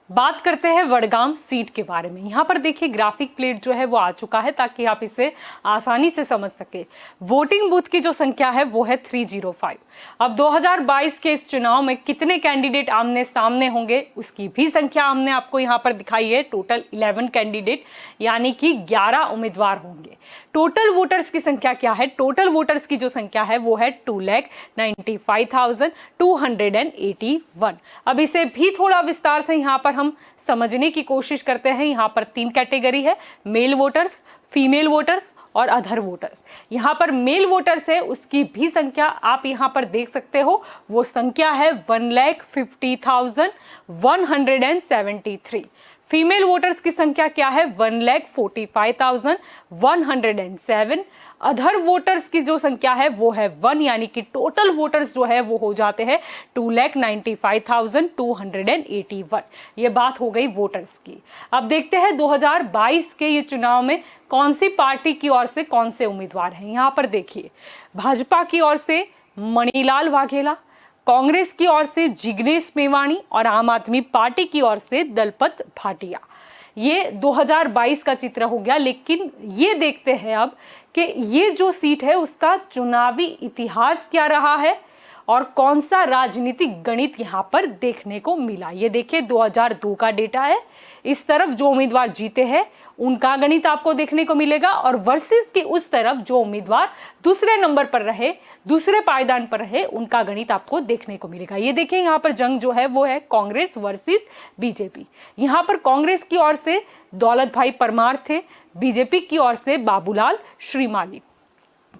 बात करते हैं वडगाम सीट के बारे में। यहाँ पर देखिए ग्राफिक प्लेट जो है वो आ चुका है ताकि आप इसे आसानी से समझ सके। वोटिंग बूथ की जो संख्या है वो है 305। अब 2022 के इस चुनाव में कितने कैंडिडेट आमने सामने होंगे उसकी भी संख्या हमने आपको यहाँ पर दिखाई है। टोटल 11 कैंडिडेट यानी कि 11 उम्मीदवार होंगे। टोटल वोटर्स की संख्या क्या है? टोटल वोटर्स की जो संख्या है वो है 2,95,281। अब इसे भी थोड़ा विस्तार से यहाँ पर हम समझने की कोशिश करते हैं। यहाँ पर 3 कैटेगरी है, मेल वोटर्स, फीमेल वोटर्स और अदर वोटर्स। यहाँ पर मेल वोटर्स है उसकी भी संख्या आप यहाँ पर देख सकते हो, वो संख्या है 1,50,173। फीमेल वोटर्स की संख्या क्या है? 1,45,107। अदर वोटर्स की जो संख्या है वो है 1, यानी कि टोटल वोटर्स जो है वो हो जाते हैं 2,95,281। ये बात हो गई वोटर्स की। अब देखते हैं 2022 के ये चुनाव में कौन सी पार्टी की ओर से कौन से उम्मीदवार हैं। यहाँ पर देखिए भाजपा की ओर से मणिलाल वाघेला, कांग्रेस की ओर से जिग्नेश मेवाणी और आम आदमी पार्टी की ओर से दलपत भाटिया। ये 2022 का चित्र हो गया। लेकिन ये देखते हैं अब कि ये जो सीट है उसका चुनावी इतिहास क्या रहा है और कौन सा राजनीतिक गणित यहाँ पर देखने को मिला। ये देखिए 2002 का डेटा है। इस तरफ जो उम्मीदवार जीते हैं उनका गणित आपको देखने को मिलेगा और वर्सेस की उस तरफ जो उम्मीदवार दूसरे नंबर पर रहे, दूसरे पायदान पर रहे, उनका गणित आपको देखने को मिलेगा। ये देखिए यहाँ पर जंग जो है वो है कांग्रेस वर्सेस बीजेपी। यहाँ पर कांग्रेस की ओर से दौलत भाई परमार थे, बीजेपी की ओर से बाबूलाल श्रीमाली।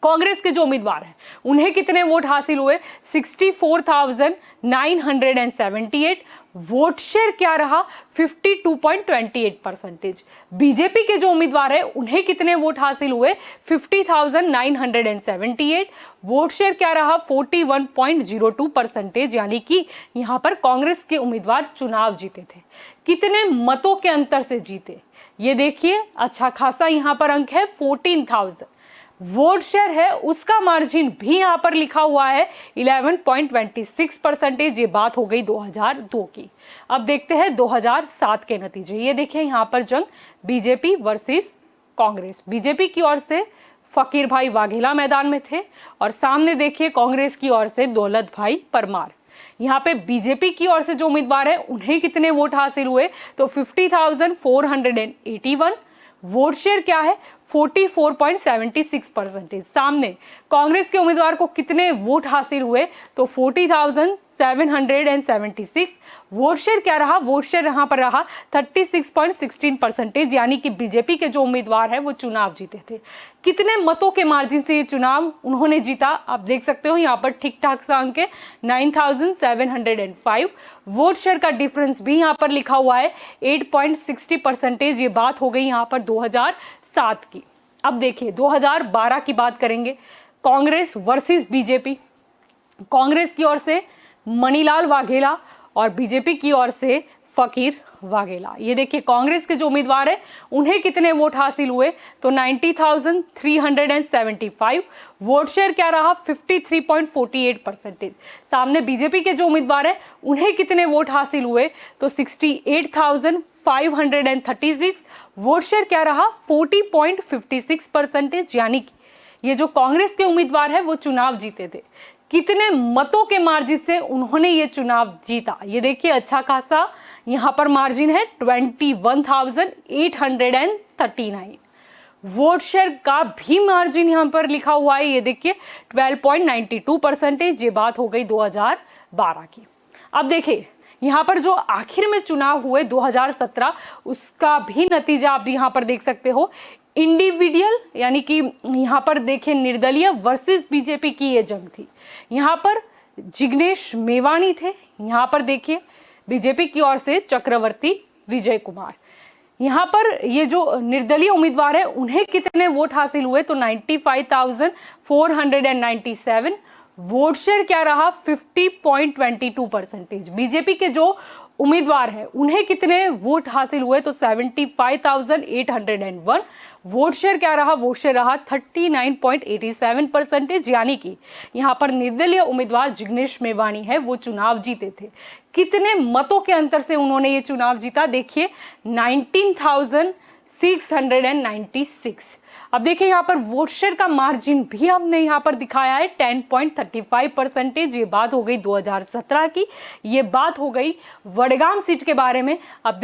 कांग्रेस के जो उम्मीदवार हैं उन्हें कितने वोट हासिल हुए? 64,978। वोट शेयर क्या रहा? 52.28%। बीजेपी के जो उम्मीदवार हैं उन्हें कितने वोट हासिल हुए? 50,978। वोट शेयर क्या रहा? 41.02%। यानी कि यहाँ पर कांग्रेस के उम्मीदवार चुनाव जीते थे। कितने मतों के अंतर से जीते? ये देखिए अच्छा खासा यहाँ पर अंक है 14,000। वोट शेयर है उसका मार्जिन भी यहाँ पर लिखा हुआ है 11.26%। ये बात हो गई 2002 की। अब देखते हैं 2007 के नतीजे। ये देखिए यहाँ पर जंग बीजेपी वर्सेस कांग्रेस। बीजेपी की ओर से फकीर भाई वाघेला मैदान में थे और सामने देखिए कांग्रेस की ओर से दौलत भाई परमार। यहाँ पे बीजेपी की ओर से जो उम्मीदवार है उन्हें कितने वोट हासिल हुए? तो 50,481। वोट शेयर क्या है? 44.76%। सामने कांग्रेस के उम्मीदवार को कितने वोट हासिल हुए? तो 40,776। वोट शेयर क्या रहा? वोट शेयर यहाँ पर रहा 36.16%। यानी कि बीजेपी के जो उम्मीदवार है वो चुनाव जीते थे। कितने मतों के मार्जिन से ये चुनाव उन्होंने जीता? आप देख सकते हो यहाँ पर ठीक ठाक सा अंक है 9,705। वोट शेयर का डिफरेंस भी यहाँ पर लिखा हुआ है 8.60%। ये बात हो गई यहाँ पर 2007 की। अब देखिए 2012 की बात करेंगे। Congress versus BJP. कांग्रेस की ओर से मणिलाल वाघेला और बीजेपी की ओर से फकीर वाघेला। ये देखिए कांग्रेस के जो उम्मीदवार है उन्हें कितने वोट हासिल हुए? तो 90,375। वोट शेयर क्या रहा? 53.48%। सामने बीजेपी के जो उम्मीदवार है उन्हें कितने वोट हासिल हुए? तो 68,536। वोट शेयर क्या रहा? 40.56%। यानी कि ये जो कांग्रेस के उम्मीदवार है वो चुनाव जीते थे। कितने मतों के मार्जिन से उन्होंने ये चुनाव जीता? ये देखिए अच्छा खासा यहाँ पर मार्जिन है 21,839। वोट शेयर का भी मार्जिन यहाँ पर लिखा हुआ है। ये देखिए 12.92%। ये बात हो गई 2012 की। अब देखिए यहाँ पर जो आखिर में चुनाव हुए 2017 उसका भी नतीजा आप यहाँ पर देख सकते हो। इंडिविजुअल यानी कि यहाँ पर देखिए निर्दलीय वर्सेस बीजेपी की ये जंग थी। यहाँ पर जिग्नेश मेवाणी थे, यहाँ पर देखिए बीजेपी की ओर से चक्रवर्ती विजय कुमार। यहाँ पर ये जो निर्दलीय उम्मीदवार है उन्हें कितने वोट हासिल हुए? तो 95,497। वोट शेयर क्या रहा? 50.22%। बीजेपी के जो उम्मीदवार हैं उन्हें कितने वोट हासिल हुए? तो 75,801। वोट शेयर क्या रहा? वोट शेयर रहा 39.87%। यानी कि यहाँ पर निर्दलीय उम्मीदवार जिग्नेश मेवाणी है वो चुनाव जीते थे। कितने मतों के अंतर से उन्होंने ये चुनाव जीता, देखिए 19,696। अब देखिए यहाँ पर वोट शेयर का मार्जिन भी हमने यहाँ पर दिखाया है 10.35%। ये बात हो गई 2017 की। ये बात हो गई वडगाम सीट के बारे में। अब